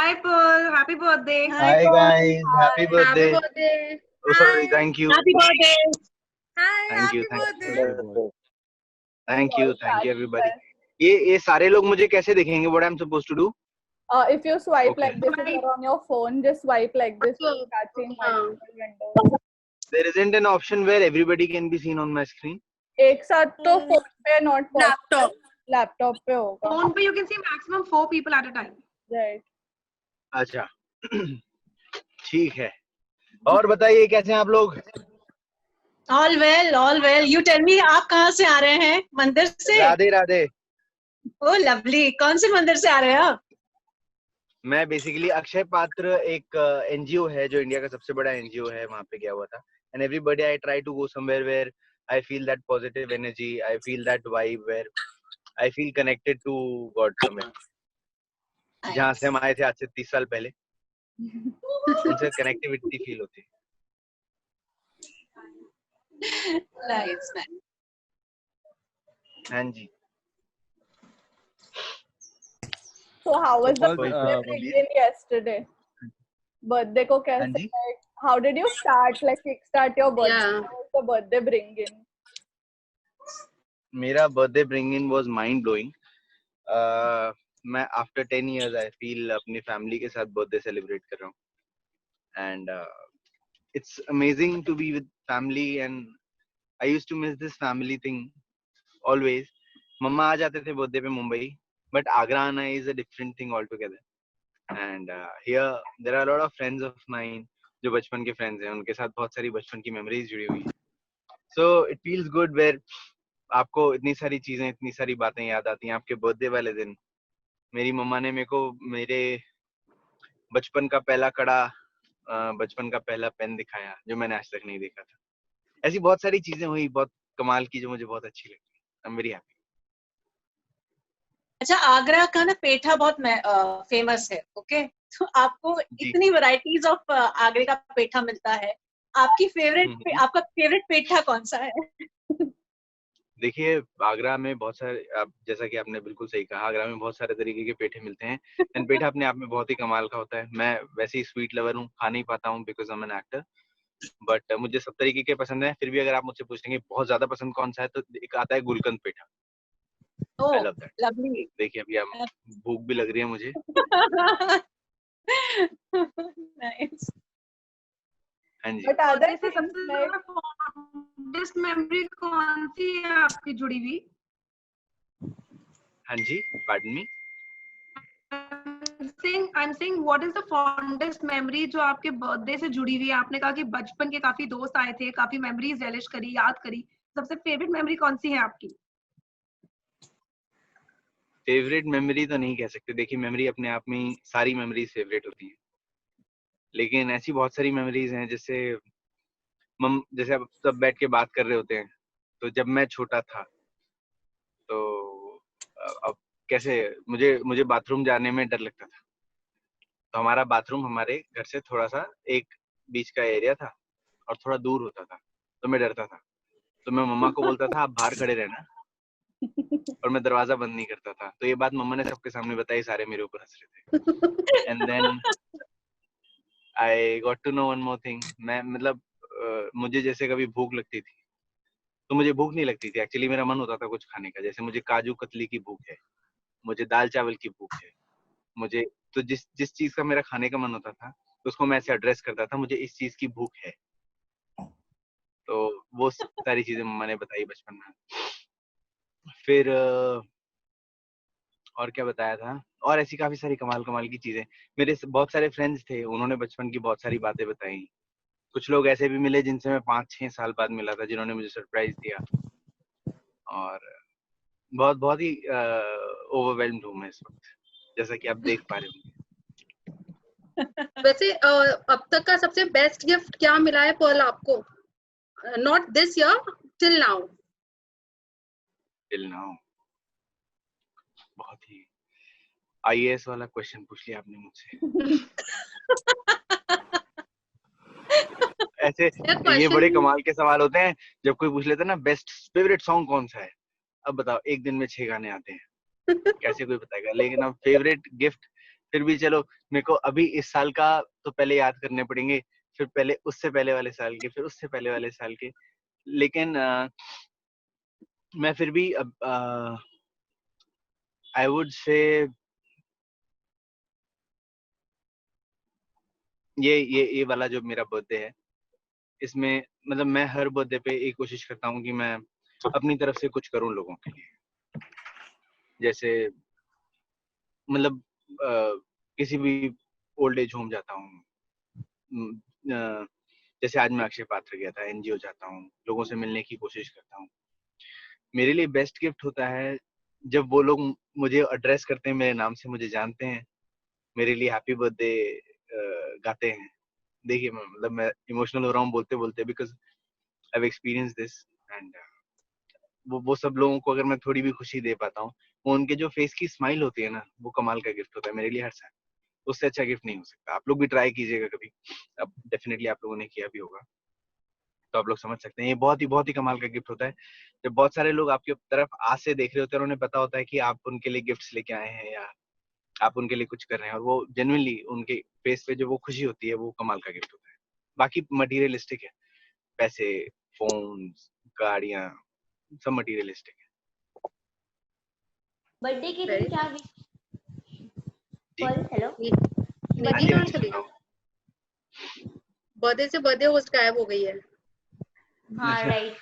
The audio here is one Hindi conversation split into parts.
Hi Paul, happy birthday. Hi guys, happy Happy birthday. birthday. Oh sorry, thank you. Happy birthday. Hi, Thank you, happy thank birthday. you. Thank you everybody. ये सारे लोग मुझे कैसे देखेंगे? What I'm supposed to do? If you swipe Okay. like this, if you're on your phone, just swipe like this to start seeing multiple windows. There isn't an option where everybody can be seen on my screen. एक साथ तो phone पे not possible. Laptop. Laptop पे होगा. Phone पे you can see maximum 4 people at a time. Right. अच्छा, ठीक है. और बताइए कैसे हैं आप लोग? All well, all well. You tell me, आप कहाँ से आ रहे हैं? मंदिर से? राधे राधे. Oh, lovely. कौन से मंदिर से आ रहे हैं आप? मैं बेसिकली अक्षय पात्र एक एनजीओ है जो इंडिया का सबसे बड़ा एनजीओ है, वहाँ पे गया हुआ था. And every day I try to go somewhere where I feel that positive energy, I feel that vibe where I feel connected to God somewhere. जहाँ से हम आए थे आज से 30 साल पहले, उनसे कनेक्टिविटी फील होती है. Nice, man. हाँ जी. So how was the Paul, birthday bring-in yesterday? Birthday को कैसे? हाँ जी. Like, how did you start? Like kickstart your birthday? Yeah. How was the birthday bring-in? मेरा birthday bring in was mind blowing. मैं आफ्टर 10 इयर्स आई फील अपनी फैमिली के साथ बर्थडे सेलिब्रेट कर रहा हूँ. And it's amazing to be with family and I used to miss this family thing always. मम्मा आ जाते थे बर्थडे पे मुंबई, बट आगरा आना is a different thing all together. And here there are lot of friends of mine जो बचपन के फ्रेंड्स हैं, उनके साथ बहुत सारी बचपन की मेमोरीज जुड़ी हुई है. So it feels good where आपको इतनी सारी चीजें, इतनी सारी बातें याद आती हैं. आपके बर्थडे वाले दिन मेरी मम्मा ने मेरे को मेरे बचपन का पहला कड़ा, बचपन का पहला पेन दिखाया जो मैंने आज तक नहीं देखा था. ऐसी बहुत सारी चीजें हुई बहुत कमाल की जो मुझे बहुत अच्छी लगी. I am very happy. अच्छा, आगरा का ना पेठा बहुत फेमस है. ओके, तो आपको इतनी वैरायटीज ऑफ आगरे का पेठा मिलता है. आपकी आपका फेवरेट पेठा कौन सा है? देखिए, आगरा में बहुत सारे, आप जैसा कि आपने बिल्कुल सही कहा, आगरा में बहुत सारे तरीके के पेठे मिलते हैं. एंड पेठा अपने आप में बहुत ही कमाल का होता है. मैं वैसे ही स्वीट लवर हूँ, खा नहीं पाता हूँ because I am an actor, but मुझे सब तरीके के पसंद है. फिर भी अगर आप मुझसे पूछेंगे बहुत ज्यादा पसंद कौन सा है, तो एक आता है गुलकंद पेठा. I love that. लवली. देखिए अभी आप भूख भी लग रही है मुझे. नाइस. हाँ जी. But other से things सबसे like ज्यादा fondest memory कौन सी है आपकी जुड़ी हुई? हाँ जी, pardon me. I'm saying what is the fondest memory जो आपके बर्थडे से जुड़ी हुई है? आपने कहा कि बचपन के काफी दोस्त आए थे, काफी मेमोरीज रिलिश करी, याद करी. सबसे फेवरेट मेमोरी कौन सी है आपकी? फेवरेट मेमोरी तो नहीं कह सकते. देखिए, मेमोरी अपने आप में ही सारी मेमोरीज फेवरेट होती हैं, लेकिन ऐसी बहुत सारी मेमोरीज हैं जैसे अब सब बैठ के बात कर रहे होते हैं. तो जब मैं छोटा था तो अब कैसे मुझे बाथरूम जाने में डर लगता था. तो हमारा बाथरूम हमारे घर से थोड़ा सा एक बीच का एरिया था और थोड़ा दूर होता था. तो मैं डरता था. तो मैं मम्मा को बोलता था आप बाहर खड़े रहना, और मैं दरवाजा बंद नहीं करता था. तो ये बात मम्मा ने सबके सामने बताई, सारे मेरे ऊपर हंस रहे थे. And then I got to know one more thing. मैं मतलब मुझे जैसे कभी भूख लगती थी तो मुझे भूख नहीं लगती थी. एक्चुअली मेरा मन होता था कुछ खाने का. जैसे मुझे काजू कतली की भूख है, मुझे दाल चावल की भूख है, मुझे तो जिस चीज का मेरा खाने का मन होता था तो उसको मैं ऐसे एड्रेस करता था, मुझे इस चीज की भूख है. तो वो सारी चीजें मम्मा ने बताई बचपन में. फिर और क्या बताया था, और ऐसी काफी सारी कमाल की चीजें. मेरे बहुत सारे फ्रेंड्स थे, उन्होंने बचपन की बहुत सारी बातें बताई. कुछ लोग ऐसे भी मिले जिनसे मैं 5-6 साल बाद मिला था, जिन्होंने मुझे सरप्राइज दिया. और बहुत ही ओवरवेल्म्ड हूँ मैं इस वक्त, जैसा कि आप देख पा रहे होंगे. वैसे अब तक का सबसे बेस्ट गिफ्ट क्या मिला है पॉल आपको? Not this year, till now. बहुत ही आईएएस वाला क्वेश्चन पूछ लिया आपने मुझसे. ऐसे ये बड़े कमाल के सवाल होते हैं जब कोई पूछ लेता है ना, बेस्ट फेवरेट सॉन्ग कौन सा है. अब बताओ, एक दिन में 6 गाने आते हैं, कैसे कोई बताएगा. लेकिन अब फेवरेट गिफ्ट, फिर भी चलो मेरे को अभी इस साल का तो पहले याद करने पड़ेंगे, फिर पहले उससे पहले वाले साल के, फिर उससे पहले वाले साल के। लेकिन मैं फिर भी अब आई वुड से ये वाला जो मेरा बर्थडे है, इसमें मतलब मैं हर बर्थडे पे एक कोशिश करता हूँ कि मैं अपनी तरफ से कुछ करूँ लोगों के लिए। जैसे मतलब किसी भी ओल्ड एज होम जाता हूँ, जैसे आज मैं अक्षय पात्र गया था, एनजीओ जाता हूँ, लोगों से मिलने की कोशिश करता हूँ। मेरे लिए बेस्ट गिफ्ट होता है जब वो लोग मुझे एड्रेस करते हैं मेरे नाम से, मुझे जानते हैं, मेरे लिए हैप्पी बर्थडे गाते हैं। देखिए मतलब मैं इमोशनल हो रहा हूँ बोलते बोलते, because I have experience this. And वो सब लोगों को अगर मैं थोड़ी भी खुशी दे पाता हूँ, वो उनके जो फेस की स्माइल होती है ना, वो कमाल का गिफ्ट होता है मेरे लिए हर साल। उससे अच्छा गिफ्ट नहीं हो सकता। आप लोग भी ट्राई कीजिएगा कभी, अब डेफिनेटली आप लोगों ने किया भी होगा, तो आप लोग समझ सकते हैं। ये बहुत ही कमाल का गिफ्ट होता है जब बहुत सारे लोग आपकी तरफ आज से देख रहे होते हैं और उन्हें पता होता है कि आप उनके लिए गिफ्ट्स लेके आए हैं या आप उनके लिए कुछ कर रहे हैं, और वो जेन्युइनली उनके फेस पे जो वो खुशी होती है, वो कमाल का गिफ्ट होता है। बाकी मटीरियलिस्टिक है, पैसे, फोन, गाड़ियां, सब मटीरियलिस्टिक है। बर्थडे के दिन Very क्या जी हेलो निधि हाँ कहाँ जी, चली सुनाओ। बर्थडे से बर्थडे होस्ट गायब हो गई है। हाँ right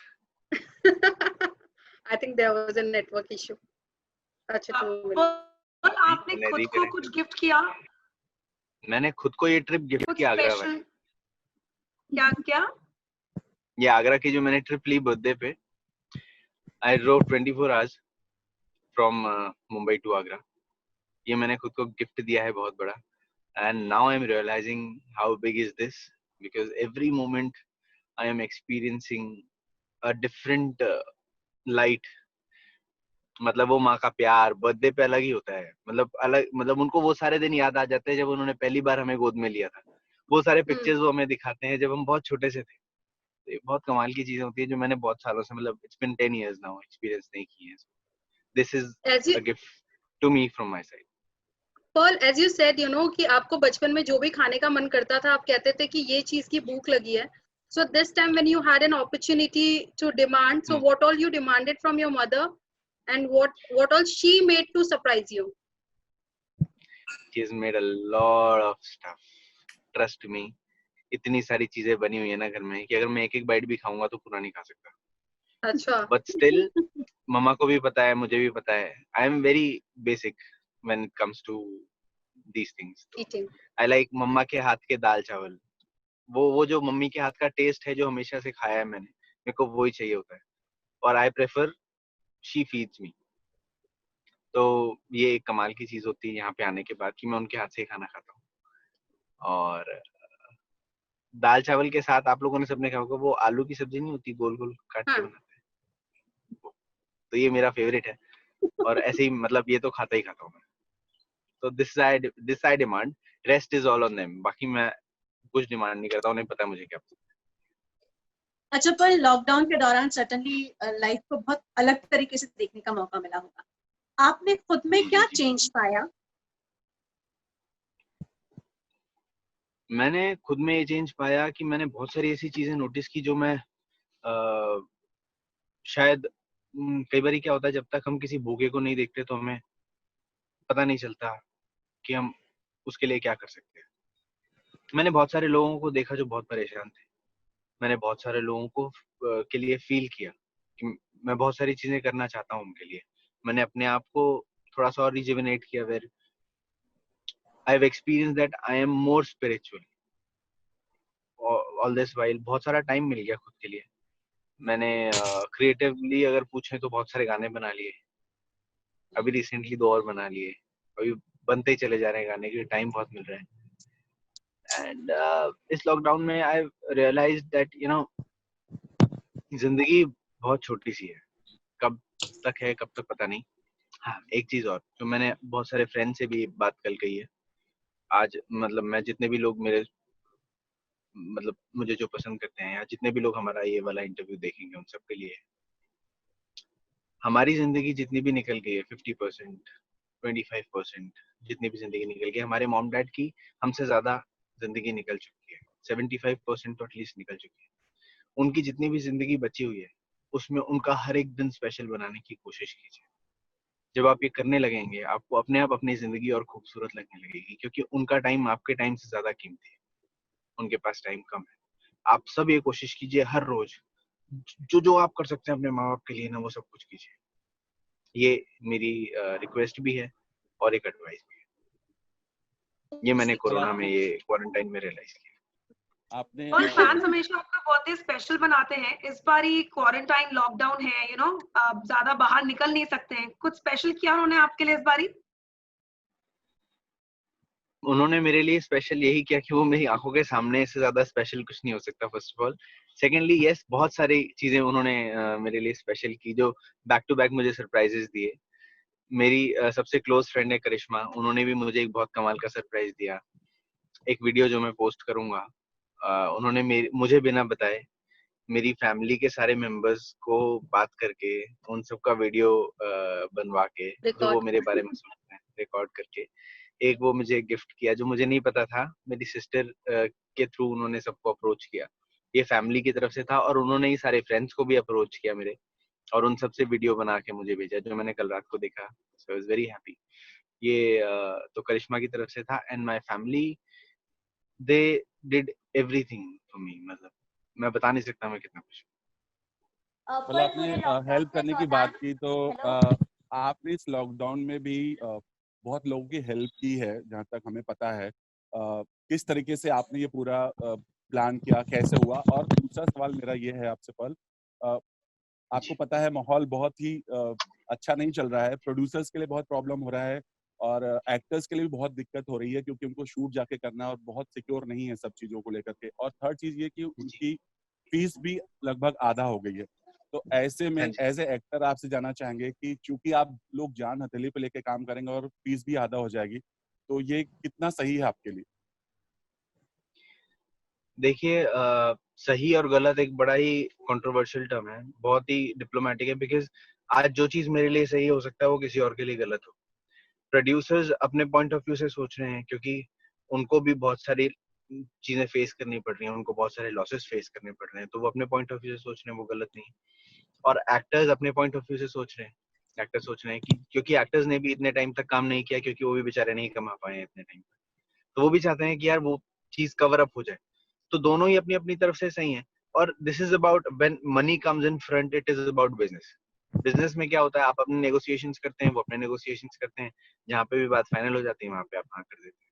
I think there was a network issue. अच्छा 2 मिनट। और आपने मैंने खुद को reconnect कुछ कर गिफ्ट किया, मैंने खुद को ये ट्रिप गिफ्ट कुछ किया आगरा स्पेशल? वाली। क्या क्या? ये आगरा की जो मैंने ट्रिप ली बर्थडे पे, I drove 24 hours from Mumbai to Agra. ये मैंने खुद को गिफ्ट दिया है बहुत बड़ा। And now I am realizing how big is this, because every moment I am experiencing a different light. मतलब वो माँ का प्यार बर्थडे पे अलग ही होता है, मतलब अलग, मतलब उनको वो सारे दिन याद आ जाते हैं जब उन्होंने पहली बार हमें गोद में लिया था। वो सारे पिक्चर्स वो हमें दिखाते हैं जब हम बहुत छोटे से थे। तो ये बहुत कमाल की चीजें होती है जो मैंने बहुत सालों से, मतलब it's been 10 years now, experience नहीं की है। This is As you a gift to me from my side. Paul, as you said, कि आपको बचपन में जो भी खाने का मन करता था, आप कहते थे कि ये चीज की भूख लगी है. So this time when you had an opportunity to demand, so what all you demanded from your mother, and what all she made to surprise you? She has made a lot of stuff. Trust me. इतनी सारी चीजें बनी हुई है ना घर में कि अगर मैं एक एक बाइट भी खाऊंगा तो पूरा नहीं खा सकता। अच्छा. But still, मम्मा को भी पता है, मुझे भी पता है, I am very basic when it comes to these things. Eating. I like मम्मा के हाथ के दाल चावल। वो जो मम्मी के हाथ का टेस्ट है जो हमेशा से खाया है मैंने, मेरे को वही चाहिए होता है। और I prefer she feeds me. तो ये एक कमाल की चीज होती है यहाँ पे आने के बाद कि मैं उनके हाथ से ही खाना खाता हूँ। और दाल चावल के साथ आप लोगों ने सबने खाया होगा वो आलू की सब्जी नहीं होती, गोल गोल काट के हाँ. बनाते हैं, तो ये मेरा फेवरेट है। और ऐसे ही मतलब ये तो खाता ही खाता हूँ मैं। तो this I demand, rest is all on them. बाकी मैं कुछ डिमांड नहीं करता, उन्हें पता है मुझे क्या पसंद है। अच्छा, पर लॉकडाउन के दौरान सर्टेनली लाइफ को बहुत अलग तरीके से देखने का मौका मिला होगा। आपने खुद में क्या चेंज पाया? मैंने खुद में ये चेंज पाया कि मैंने बहुत सारी ऐसी चीजें नोटिस की जो मैं शायद कई बार क्या होता है, जब तक हम किसी भूखे को नहीं देखते तो हमें पता नहीं चलता कि हम उसके लिए क्या कर सकते हैं। मैंने बहुत सारे लोगों को देखा जो बहुत परेशान थे। मैंने बहुत सारे लोगों को के लिए फील किया कि मैं बहुत सारी चीजें करना चाहता हूँ उनके लिए। मैंने अपने आप को थोड़ा सा और रिजुविनेट किया, where I have experience that I am more spiritual all this while. बहुत सारा टाइम मिल गया खुद के लिए। मैंने क्रिएटिवली अगर पूछे तो बहुत सारे गाने बना लिए, अभी रिसेंटली 2 और बना लिए, अभी बनते ही चले जा रहे हैं गाने के, टाइम बहुत मिल रहा है। एंड इस लॉकडाउन में आई रियलाइज्ड दैट जिंदगी बहुत छोटी सी है, कब तक है कब तक पता नहीं। हाँ, एक चीज और जो मैंने बहुत सारे फ्रेंड से भी बात कल कही है आज, मतलब मैं जितने भी लोग मेरे मतलब मुझे जो पसंद करते हैं या जितने भी लोग हमारा ये वाला इंटरव्यू देखेंगे उन सबके लिए, हमारी जिंदगी जितनी भी निकल गई है 50%, 25% जितनी भी जिंदगी निकल गई, हमारे मॉम डैड की हमसे ज्यादा जिंदगी निकल चुकी है, 75% तो एटलीस्ट निकल चुकी है। उनकी जितनी भी जिंदगी बची हुई है उसमें उनका हर एक दिन स्पेशल बनाने की कोशिश कीजिए। जब आप ये करने लगेंगे आपको अपने आप अपनी जिंदगी और खूबसूरत लगने लगेगी, क्योंकि उनका टाइम आपके टाइम से ज्यादा कीमती है, उनके पास टाइम कम है। आप सब ये कोशिश कीजिए हर रोज जो जो आप कर सकते हैं अपने माँ बाप के लिए ना, वो सब कुछ कीजिए। ये मेरी रिक्वेस्ट भी है और एक एडवाइस भी है। ये मैंने कोरोना में, ये क्वारंटाइन में रियलाइज किया। आपने और फैंस हमेशा आपका बर्थडे स्पेशल बनाते हैं, इस बार ही क्वारंटाइन लॉकडाउन है, आप ज्यादा बाहर निकल नहीं सकते हैं, कुछ स्पेशल किया उन्होंने आपके लिए इस बार ही? उन्होंने मेरे लिए स्पेशल यही किया कि वो मेरी आंखों के सामने, से ज्यादा स्पेशल कुछ नहीं हो सकता first of all. Secondly yes, बहुत सारी चीजें उन्होंने मेरे लिए स्पेशल की, जो बैक टू बैक मुझे सरप्राइजेस दिए। मेरी सबसे क्लोज फ्रेंड है करिश्मा, उन्होंने भी मुझे एक बहुत कमाल का सरप्राइज दिया। एक वीडियो जो मैं पोस्ट करूंगा, उन्होंने मुझे बिना बताए मेरी फैमिली के सारे मेंबर्स को बात करके उन सब का वीडियो बनवा के, जो वो मेरे बारे में सोचते हैं, रिकॉर्ड करके एक वो मुझे गिफ्ट किया, जो मुझे नहीं पता था। मेरी सिस्टर के थ्रू उन्होंने सबको अप्रोच किया, ये फैमिली की तरफ से था, और उन्होंने ही सारे फ्रेंड्स को भी अप्रोच किया मेरे, और उन सबसे वीडियो बना के मुझे भेजा, जो मैंने कल रात को देखा। सो आई वाज वेरी हैप्पी। ये तो करिश्मा की तरफ से था, and my family they did everything for me. मतलब मैं बता नहीं सकता मैं कितना खुश हूँ। मतलब आपने हेल्प करने की बात की, तो आपने इस लॉकडाउन में भी बहुत लोगों की हेल्प की है, जहाँ तक हमें पता है। किस तरीके से आपने ये पूरा प्लान किया, कैसे हुआ? और दूसरा सवाल मेरा ये है आपसे पल, आपको पता है माहौल बहुत ही अच्छा नहीं चल रहा है, प्रोड्यूसर्स के लिए बहुत प्रॉब्लम हो रहा है, और एक्टर्स के लिए भी बहुत दिक्कत हो रही है, क्योंकि उनको शूट जाके करना है और बहुत सिक्योर नहीं है सब चीज़ों को लेकर के। और थर्ड चीज़ ये कि उनकी फीस भी लगभग आधा हो गई है। तो ऐसे में एज ए एक्टर आपसे जानना चाहेंगे कि चूंकि आप लोग जान हथेली पे लेके काम करेंगे और फीस भी आधा हो जाएगी, तो ये कितना सही है आपके लिए? देखिए, सही और गलत एक बड़ा ही कंट्रोवर्शियल टर्म है, बहुत ही डिप्लोमेटिक है, बिकॉज आज जो चीज मेरे लिए सही हो सकता है वो किसी और के लिए गलत हो। प्रोड्यूसर्स अपने पॉइंट ऑफ व्यू से सोच रहे हैं, क्योंकि उनको भी बहुत सारी चीजें फेस करनी पड़ रही हैं, उनको बहुत सारे लॉसेस फेस करने पड़ रहे हैं, तो वो अपने पॉइंट ऑफ व्यू से सोच रहे हैं, वो गलत नहीं। और एक्टर्स अपने पॉइंट ऑफ व्यू से सोच रहे हैं, एक्टर्स सोच रहे हैं कि क्योंकि एक्टर्स ने भी इतने टाइम तक काम नहीं किया, क्योंकि वो भी बेचारे नहीं कमा पाए हैं इतने टाइम तक, तो वो भी चाहते हैं कि यार वो चीज कवर अप हो जाए। तो दोनों ही अपनी अपनी तरफ से सही हैं। और this is about when money comes in front, it is about business. Business में क्या होता है, आप अपने नेगोशिएशंस करते हैं, वो अपने नेगोशिएशंस करते हैं, जहाँ पे भी बात फाइनल हो जाती है वहां पे आप हाँ कर देते हैं।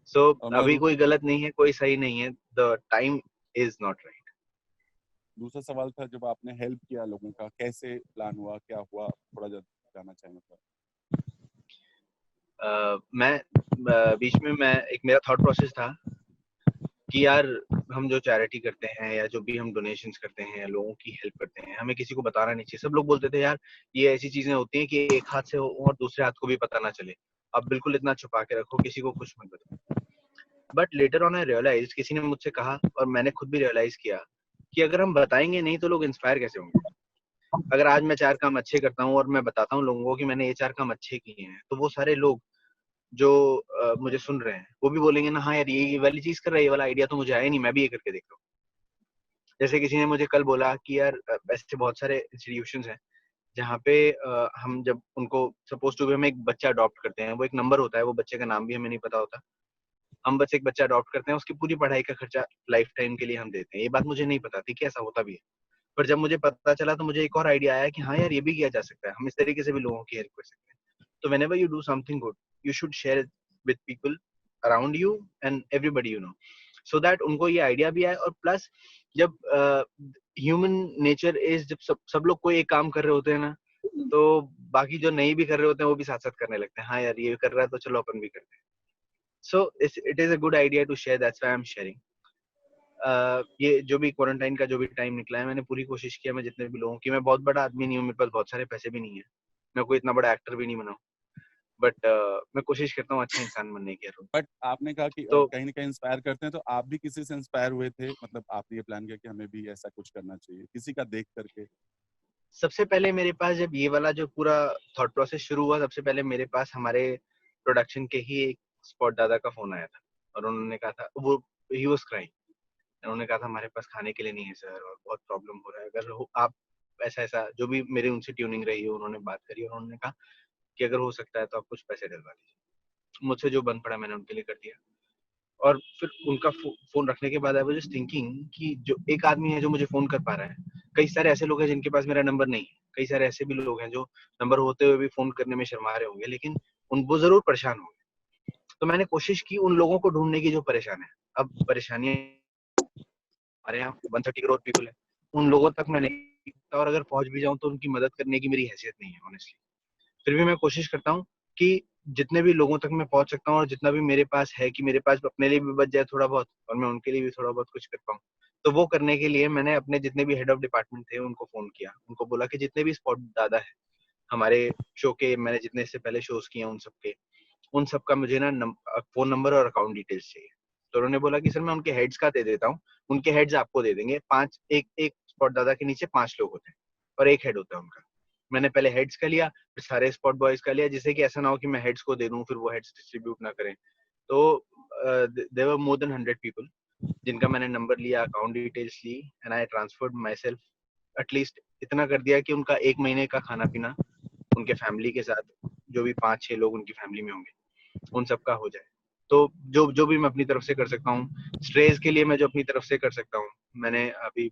सो अभी कोई गलत नहीं है, कोई सही नहीं है, the time is not right. दूसरा सवाल था, जब आपने हेल्प किया लोगों का, कैसे प्लान हुआ, क्या हुआ, थोड़ा जानना चाहेंगे सर। मैं बीच में एक मेरा थॉट प्रोसेस था कि यार हम जो चैरिटी करते हैं या जो भी हम डोनेशंस करते हैं, लोगों की हेल्प करते हैं, हमें किसी को बताना नहीं चाहिए। सब लोग बोलते थे यार ये ऐसी चीजें होती हैं कि एक हाथ से हो और दूसरे हाथ को भी पता ना चले, अब बिल्कुल इतना छुपा के रखो, किसी को कुछ मत बताओ। But later on I realize, किसी ने मुझसे कहा और मैंने खुद भी रियलाइज किया कि अगर हम बताएंगे नहीं तो लोग इंस्पायर कैसे होंगे। अगर आज मैं 4 काम अच्छे करता हूँ और मैं बताता हूँ लोगों को कि मैंने ये 4 काम अच्छे किए हैं, तो वो सारे लोग जो मुझे सुन रहे हैं वो भी बोलेंगे ना, हाँ यार ये वाली चीज कर रहा है, ये वाला आइडिया तो मुझे आया नहीं, मैं भी ये करके देख रहा हूँ। जैसे किसी ने मुझे कल बोला कि यार ऐसे बहुत सारे इंस्टीट्यूशंस हैं जहाँ पे हम जब उनको सपोज टू भी हम एक बच्चा अडॉप्ट करते हैं, वो एक नंबर होता है, वो बच्चे का नाम भी हमें नहीं पता होता, हम बस एक बच्चा अडॉप्ट करते हैं, उसकी पूरी पढ़ाई का खर्चा लाइफ टाइम के लिए हम देते हैं। ये बात मुझे नहीं पता थी कि ऐसा होता भी है, पर जब मुझे पता चला तो मुझे एक और आइडिया आया कि हाँ यार ये भी किया जा सकता है, हम इस तरीके से भी लोगों की हेल्प कर सकते हैं। तो whenever you do something good, you should share it with people around you and everybody you know, so that उनको ये आइडिया भी आए। और प्लस जब ह्यूमन नेचर इज, जब सब लोग कोई एक काम कर रहे होते हैं ना, तो बाकी जो नहीं भी कर रहे होते हैं वो भी साथ साथ करने लगते हैं, हाँ यार ये कर रहा है तो चलो अपन भी करते हैं। So it is a good idea to share, that's why I am sharing. ये जो भी क्वारंटाइन का जो भी टाइम निकला है, मैंने पूरी कोशिश किया, मैं जितने भी लोगों की, मैं बहुत बड़ा आदमी नहीं हूँ, मेरे पास बहुत सारे पैसे भी नहीं है, मैं कोई इतना बड़ा एक्टर भी नहीं बना, बट मैं कोशिश करता हूँ अच्छा इंसान बनने की। बट आपने कहा कि तो कहीं ना कहीं इंस्पायर करते हैं, तो आप भी किसी से इंस्पायर हुए थे? मतलब आपने ये प्लान किया कि हमें भी ऐसा कुछ करना चाहिए, किसी का देख करके? सबसे पहले मेरे पास जब ये वाला जो पूरा थॉट प्रोसेस शुरू हुआ, सबसे पहले मेरे पास हमारे प्रोडक्शन के ही एक स्पॉट दादा का फोन आया था और उन्होंने कहा था, वो ही वाज क्राइंग, उन्होंने कहा था हमारे पास खाने के लिए नहीं है सर और बहुत प्रॉब्लम हो रहा है, अगर आप ऐसा ऐसा जो भी मेरे उनसे ट्यूनिंग रही है उन्होंने बात करी और उन्होंने कहा कि अगर हो सकता है तो आप कुछ पैसे डलवा दीजिए। मुझसे जो बन पड़ा मैंने उनके लिए कर दिया। और फिर उनका फोन रखने के बाद आई वाज जस्ट थिंकिंग कि जो एक आदमी है जो मुझे फोन कर पा रहा है, कई सारे ऐसे लोग हैं जिनके पास मेरा नंबर नहीं है, कई सारे ऐसे भी लोग हैं जो नंबर होते हुए भी फोन करने में शर्मा रहे होंगे, लेकिन वो जरूर परेशान होंगे। तो मैंने कोशिश की उन लोगों को ढूंढने की जो परेशान है। अब परेशानियां हमारे यहाँ 130 करोड़ पीपल है, उन लोगों तक मैं नहीं, और अगर पहुंच भी जाऊं तो उनकी मदद करने की मेरी हैसियत नहीं है ऑनेस्टली। फिर भी मैं कोशिश करता हूँ कि जितने भी लोगों तक मैं पहुंच सकता हूँ और जितना भी मेरे पास है कि मेरे पास अपने लिए भी बच जाए थोड़ा बहुत और मैं उनके लिए भी थोड़ा बहुत कुछ कर पाऊँ। तो वो करने के लिए मैंने अपने जितने भी हेड ऑफ डिपार्टमेंट थे उनको फोन किया, उनको बोला कि जितने भी स्पॉट दादा है हमारे शो के, मैंने जितने इससे पहले शोज किए उन सब का मुझे ना फोन नंबर और अकाउंट डिटेल्स चाहिए। तो उन्होंने बोला कि सर मैं उनके हेड्स का दे देता हूँ, उनके हेड्स आपको दे देंगे। एक स्पॉट दादा के नीचे 5 लोग होते हैं और एक हेड होता है उनका। मैंने पहले हेड्स का लिया, फिर सारे स्पॉट बॉयज का लिया, जिससे कि ऐसा ना हो कि मैं हेड्स को दे दूं फिर वो हेड्स डिस्ट्रीब्यूट ना करें। तो there were more than 100 people जिनका मैंने नंबर लिया, अकाउंट डिटेल्स ली and I transferred myself. At least इतना कर दिया कि उनका 1 महीने का खाना पीना उनके फैमिली के साथ, जो भी 5-6 लोग उनकी फैमिली में होंगे, उन सब का हो जाए। तो जो भी मैं अपनी तरफ से कर सकता हूँ, स्ट्रेस के लिए मैं जो अपनी तरफ से कर सकता हूँ, मैंने अभी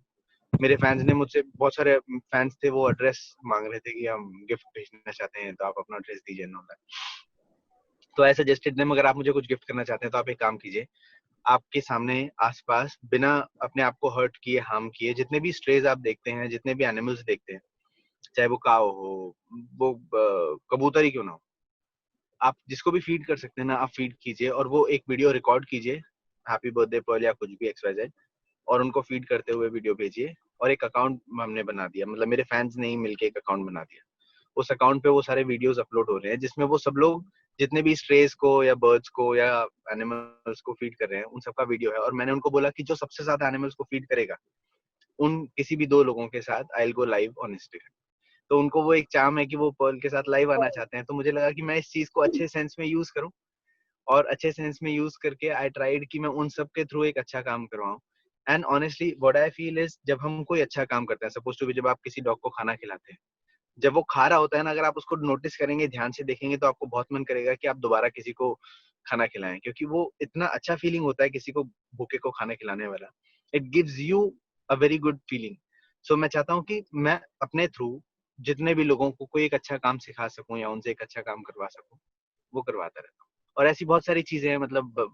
मेरे फैंस ने मुझसे, बहुत सारे फैंस थे वो एड्रेस मांग रहे थे कि हम गिफ्ट भेजना चाहते हैं तो आप अपना एड्रेस दीजिए ना। तो आई सजेस्टेड देम अगर आप मुझे कुछ गिफ्ट करना चाहते हैं तो आप एक काम कीजिए, आपके सामने आसपास बिना अपने आप को हर्ट किए, हार्म किए, जितने भी स्ट्रेज आप देखते हैं, जितने भी एनिमल्स देखते हैं, चाहे वो काव हो, वो कबूतर ही क्यों ना हो, आप जिसको भी फीड कर सकते हैं ना आप फीड कीजिए और वो एक वीडियो रिकॉर्ड कीजिए, हैप्पी बर्थडे पर्ल या कुछ भी XYZ, और उनको फीड करते हुए वीडियो भेजिए। और एक अकाउंट हमने बना दिया, मतलब मेरे फैंस ने ही मिलके एक अकाउंट बना दिया। उस अकाउंट पे वो सारे वीडियोस अपलोड हो रहे हैं जिसमें वो सब लोग जितने भी स्ट्रेस को या बर्ड्स को या एनिमल्स को फीड कर रहे हैं उन सबका वीडियो है। और मैंने उनको बोला कि जो सबसे ज्यादा एनिमल्स को फीड करेगा उन किसी भी 2 लोगों के साथ I will go live on Instagram. तो उनको वो एक चाम है कि वो पर्ल के साथ लाइव आना चाहते हैं, तो मुझे लगा कि मैं इस चीज को अच्छे सेंस में यूज करूं, और अच्छे सेंस में यूज करके आई ट्राइड कि मैं उन सब के थ्रू एक अच्छा काम करवाऊं। And honestly what I feel is, जब हम कोई अच्छा काम करते हैं, सपोज टू बी, जब आप किसी डॉग को खाना खिलाते हैं, जब वो खा रहा होता है ना, अगर आप उसको नोटिस करेंगे, ध्यान से देखेंगे, तो आपको बहुत मन करेगा कि आप दोबारा किसी को खाना खिलाएं, क्योंकि वो इतना अच्छा फीलिंग होता है किसी को भूखे को खाना खिलाने वाला। It gives you a very good feeling. So मैं चाहता हूँ कि मैं अपने थ्रू जितने भी लोगों को कोई एक अच्छा काम सिखा सकूं या उनसे एक अच्छा काम करवा सकूं, वो करवाता रहता हूँ। और ऐसी बहुत सारी चीजें हैं, मतलब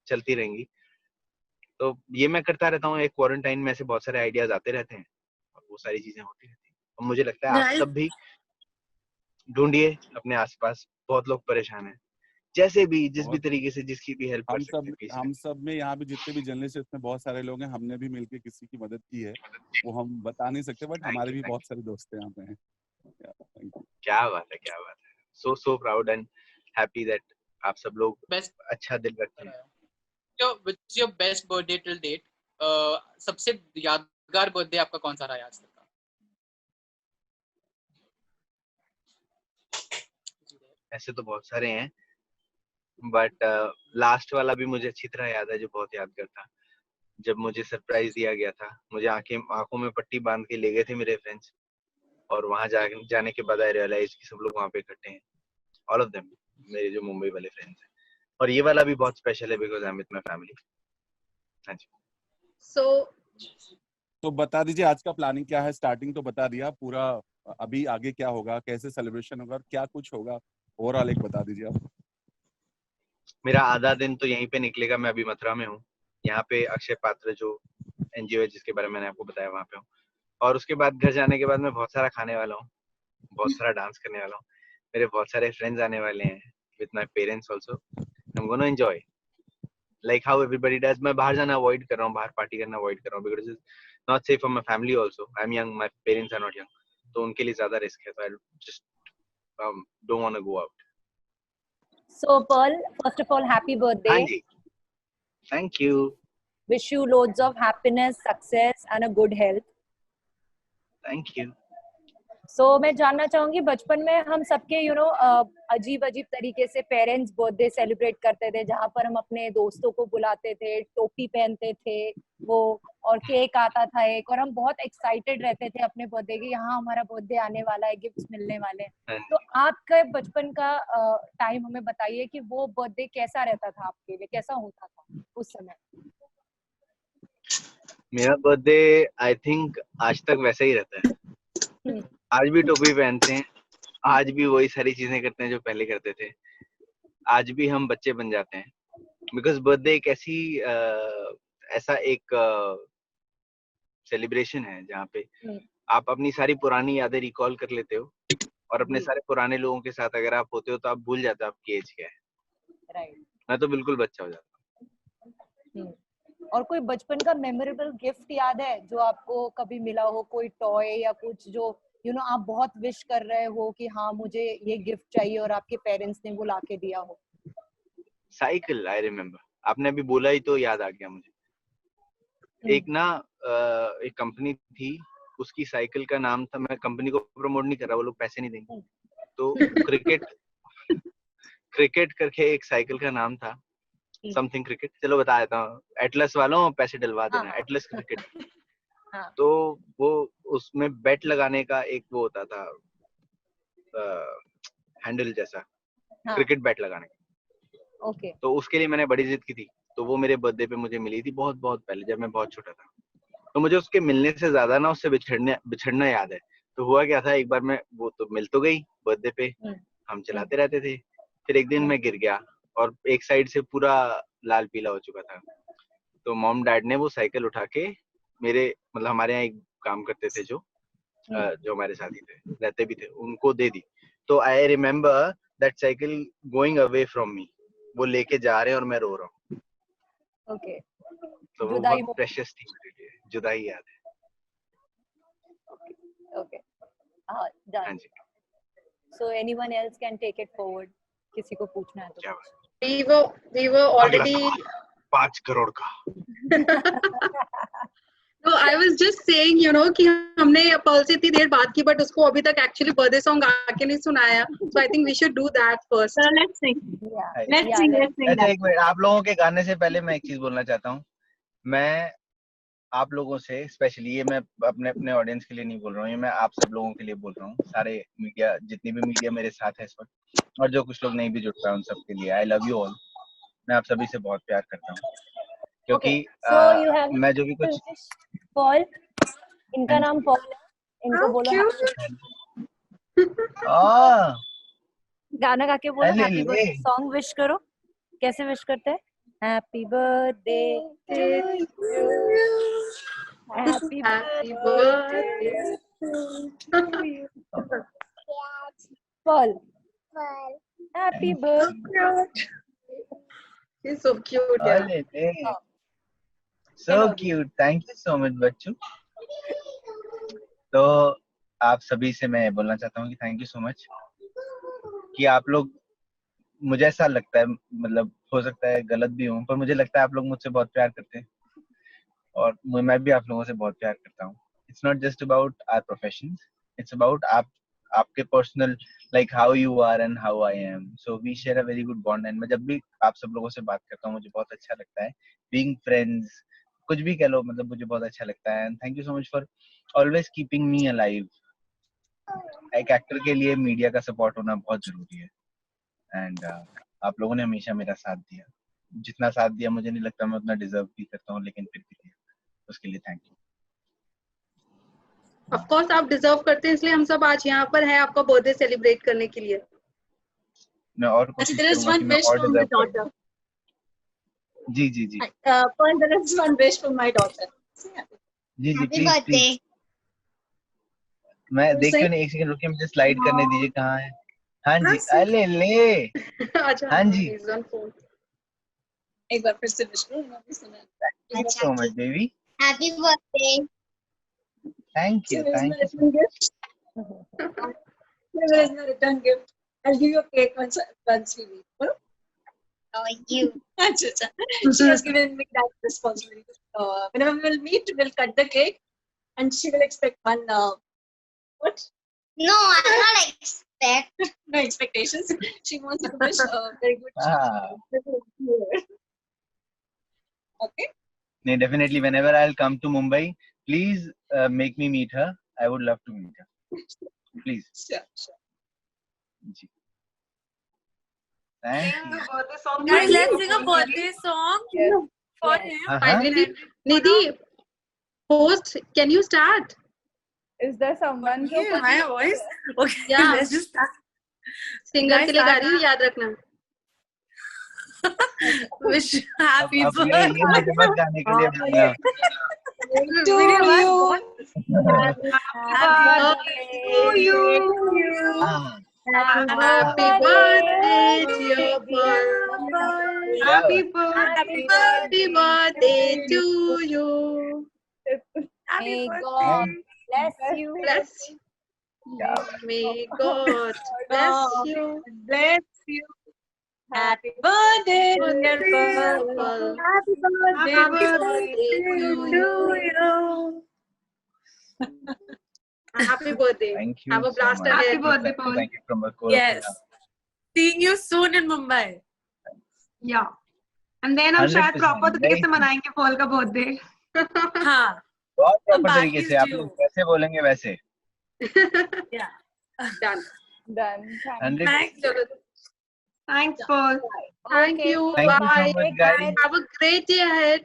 चलती रहेंगी। तो ये मैं करता रहता हूँ। एक क्वारंटाइन में ऐसे बहुत सारे आइडियाज आते रहते हैं और वो सारी चीजें होती रहती हैं। और मुझे लगता है आप सब भी ढूंढिए अपने आसपास, बहुत लोग परेशान हैं, जैसे भी जिस भी तरीके से जिसकी भी हेल्प कर सकते हैं। हम सब में यहाँ पे जितने भी जर्नलिस्ट में बहुत सारे लोग हैं, हमने भी मिलके किसी की मदद की है, वो हम बता नहीं सकते, बट हमारे भी बहुत सारे दोस्त यहाँ पे हैं। क्या बात है, क्या बात है। So proud and happy that आप सब लोग अच्छा दिल रखते हैं। What's your best birthday till date? सबसे यादगार बर्थडे आपका कौन सा रहा आज तक का? ऐसे तो बहुत सारे हैं, बट लास्ट वाला भी मुझे अच्छी तरह याद है, जो बहुत यादगार था। जब मुझे सरप्राइज दिया गया था, मुझे आंखों में पट्टी बांध के ले गए थे मेरे फ्रेंड्स, और वहां जाने के बाद आई रियलाइज कि सब लोग वहां पे इकट्ठे हैं, ऑल ऑफ देम, मेरे जो मुंबई वाले फ्रेंड्स हैं। और ये वाला भी बहुत स्पेशल है because I am with my family. हाँ जी। तो बता दीजिए आज का प्लानिंग क्या है? स्टार्टिंग तो बता दिया, पूरा अभी आगे क्या होगा, कैसे सेलिब्रेशन होगा, क्या कुछ होगा, ओवरऑल एक बता दीजिए आप। मेरा आधा दिन तो यहीं पे निकलेगा। मैं अभी मथुरा में हूँ, यहाँ पे अक्षय पात्र जो NGO है जिसके बारे में मैंने आपको बताया, वहाँ पे हूँ। और उसके बाद घर जाने के बाद मैं बहुत सारा खाने वाला हूँ, बहुत सारा डांस करने वाला हूँ, मेरे बहुत सारे फ्रेंड्स आने वाले हैं, with my parents also. I am gonna enjoy like how everybody does. मैं बाहर जाना अवॉइड कर रहा हूँ, बाहर पार्टी करना अवॉइड कर रहा हूँ, because it's not safe for my family also. I am young, my parents are not young, तो उनके लिए ज्यादा रिस्क है, तो I just don't want to go out. So Pearl, first of all, happy birthday. हाँ जी, thank you. Wish you loads of happiness, success and a good health. Thank you. सो मैं जानना चाहूंगी, बचपन में हम सबके अजीब अजीब तरीके से पेरेंट्स बर्थडे सेलिब्रेट करते थे, जहाँ पर हम अपने दोस्तों को बुलाते थे, टोपी पहनते थे वो, और केक आता था एक, और हम बहुत एक्साइटेड रहते थे अपने बर्थडे के, यहाँ हमारा बर्थडे आने वाला है, गिफ्ट्स मिलने वाले हैं। तो आपका बचपन का टाइम हमें बताइए कि वो बर्थडे कैसा रहता था आपके लिए, कैसा होता था उस समय? मेरा बर्थडे आई थिंक आज तक वैसा ही रहता है। आज भी टोपी पहनते हैं, आज भी वही सारी चीजें करते हैं जो पहले करते थे, आज भी हम बच्चे बन जाते हैं। बिकॉज बर्थडे एक ऐसा एक सेलिब्रेशन है जहाँ पे आप अपनी सारी पुरानी यादें रिकॉल कर लेते हो, और अपने सारे पुराने लोगों के साथ अगर आप होते हो तो आप भूल जाते हो आपकी एज क्या है। राइट। मैं तो बिल्कुल बच्चा हो जाता हूँ। और कोई बचपन का मेमोरेबल गिफ्ट याद है जो आपको कभी मिला हो, कोई टॉय या कुछ जो आप बहुत विश कर रहे हो कि हाँ मुझे ये गिफ्ट चाहिए, और आपके पेरेंट्स ने वो लाके दिया हो? साइकिल, आई रिमेम्बर, आपने अभी बोला ही तो याद आ गया मुझे। एक एक कंपनी थी, उसकी साइकिल का नाम था, मैं कंपनी को प्रमोट नहीं कर रहा, वो लोग पैसे नहीं देंगे, तो क्रिकेट करके एक साइकिल का नाम था, समथिंग क्रिकेट, चलो बता देता हूँ, एटलस वालों पैसे डलवा देना, एटलस क्रिकेट। तो वो उसमें बैट लगाने का एक वो होता था, हैंडल जैसा, क्रिकेट बैट लगाने का। ओके। तो उसके लिए मैंने बड़ी जिद की थी, तो वो मेरे बर्थडे पे मुझे मिली थी बहुत पहले, जब मैं बहुत छोटा था। तो मुझे उसके मिलने से ज्यादा ना उससे बिछड़ना याद है। तो हुआ क्या था, एक बार मैं, वो तो मिल तो गई बर्थडे पे, हम चलाते रहते थे, फिर एक दिन मैं गिर गया और एक साइड से पूरा लाल पीला हो चुका था। तो मॉम डैड ने वो साइकिल उठा के मेरे, मतलब हमारे यहाँ एक काम करते थे जो हमारे साथी थे, रहते भी थे, उनको दे दी। तो I remember that cycle going away from me, वो लेके जा रहे हैं और मैं रो रहा हूँ। ओके। तो वो बहुत प्रेशियस थी मेरे लिए, जुदाई याद है। ओके। हाँ जी। So anyone else can take it forward? किसी को पूछना है तो? We were already 5 करोड़ का। तो I was just saying, कि हमने पर्ल से इतनी देर बात की, बट उसको अभी तक एक्चुअली बर्थडे सॉन्ग आके नहीं सुनाया, so I think we should do that first. So let's sing. Let's sing. अच्छा, एक मिनट, आप लोगों के गाने से पहले मैं एक चीज बोलना चाहता हूँ। मैं आप लोगों से स्पेशली, ये मैं अपने ऑडियंस के लिए नहीं बोल रहा हूँ, ये मैं आप सब लोगों के लिए बोल रहा हूँ, सारे मीडिया, जितनी भी मीडिया मेरे साथ है इस वक्त, और जो कुछ लोग नहीं भी जुड़ पाए, उन सब के लिए आई लव यू ऑल। मैं आप सभी से बहुत प्यार करता हूँ, क्योंकि मैं जो भी कुछ, पॉल, इनका नाम पॉल है, इनको बोलो गाना गा के बोलो हैप्पी बर्थडे, सॉन्ग विश करो। कैसे विश करते हैं? Happy birthday to you, happy birthday to you, Paul, happy birthday. He's so cute, yeah. So cute. Thank you so much, बच्चू। तो आप सभी से मैं बोलना चाहता हूँ कि थैंक यू सो मच, कि आप लोग, मुझे ऐसा लगता है, मतलब हो सकता है गलत भी हूँ, पर मुझे लगता है आप लोग मुझसे बहुत प्यार करते हैं, और मैं भी आप लोगों से बहुत प्यार करता हूँ। It's not just about our professions, it's about आपके personal, like how you are and how I am, so we share a very good bond, and मैं जब भी आप सब लोगों से बात करता हूँ मुझे बहुत अच्छा लगता है, being friends, कुछ भी कह लो, मतलब मुझे बहुत अच्छा लगता है। And thank you so much for always keeping me alive. एक एक्टर के लिए मीडिया का सपोर्ट होना बहुत जरूरी है, एंड आप लोगों ने हमेशा मेरा साथ दिया, जितना साथ दिया मुझे नहीं लगता मैं उतना डिजर्व भी करता हूँ, लेकिन फिर भी दिया, उसके लिए थैंक यू। ऑफ कोर्स आप डिजर्व करते हैं, इसलिए हम सब आज यहाँ पर हैं आपका बर्थडे सेलिब्रेट करने के लिए। मैं और कोशिश करूंगा कि मैं और डिजर्व करूं। जी जी जी। Paul, there is one wish from my daughter. जी जी प्लीज। मैं देखिए ना, एक सेकंड रुकिए, मुझे स्लाइड करने दीजिए, कहाँ है? हाँ जी, अले ले। हाँ जी, एक बार फिर से विश करो, मैं भी सुना। Thank you so much baby, happy birthday. Thank you thank you. There is no return gift. I'll give you a cake once we meet. Oh, you. She has given me that responsibility. Whenever we will meet, we'll cut the cake, and she will expect one. What? No, I'm not expect. No expectations. She wants to wish a very good Ah. Okay. No, definitely. Whenever I'll come to Mumbai, please make me meet her. I would love to meet her. Please. Sure. जी. Thank Sing you. the birthday song. Guys, let's sing a birthday song for him. Finally, Nidhi, host, can you start? Is there someone जो Yeah, my voice. Okay, Yeah. let's just start. Singer Guys, के लिए गा start. रही हूँ, याद रखना. Wish happy अब ये birthday मुझे मत गाने के लिए बोलना. To you. Happy birthday to you. हाँ. Happy birthday, dear Paul. Happy Happy birthday. birthday to you. Happy May birthday. God bless you. Bless you. May God bless you. Bless you. Happy birthday, dear Paul. Happy birthday to you. Happy birthday. Thank you. Have a so blast much. Happy ahead. birthday, Paul. Thank you from the core of my Yes. heart. Seeing you soon in Mumbai. Yeah. And then हम शायद 100%. प्रॉपर तरीके से Very मनाएंगे पॉल का बर्थडे. हाँ. बहुत प्रॉपर बाकी तरीके से आप due. लोग कैसे बोलेंगे वैसे. Yeah. Done. done? 100. Thanks. Thanks, Paul. Thank Okay. you. Thank you so Bye. much, guys. Have a great day ahead.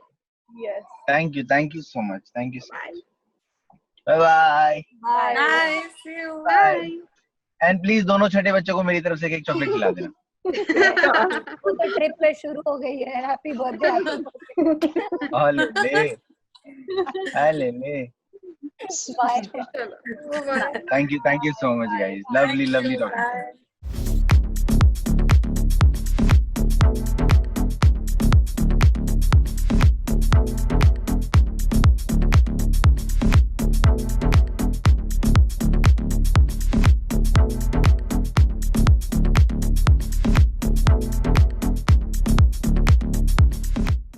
Yes. Thank you so much. Thank you so Bye. much. Bye bye. Bye. Bye. See you. Bye. And please दोनों छठे बच्चों को मेरी तरफ से एक चॉकलेट खिला देना. वो तो ट्रिप पे शुरू हो गई है. Happy birthday. ले बाय. चलो. Bye. Thank you so much, guys. Lovely talking to you. Bye.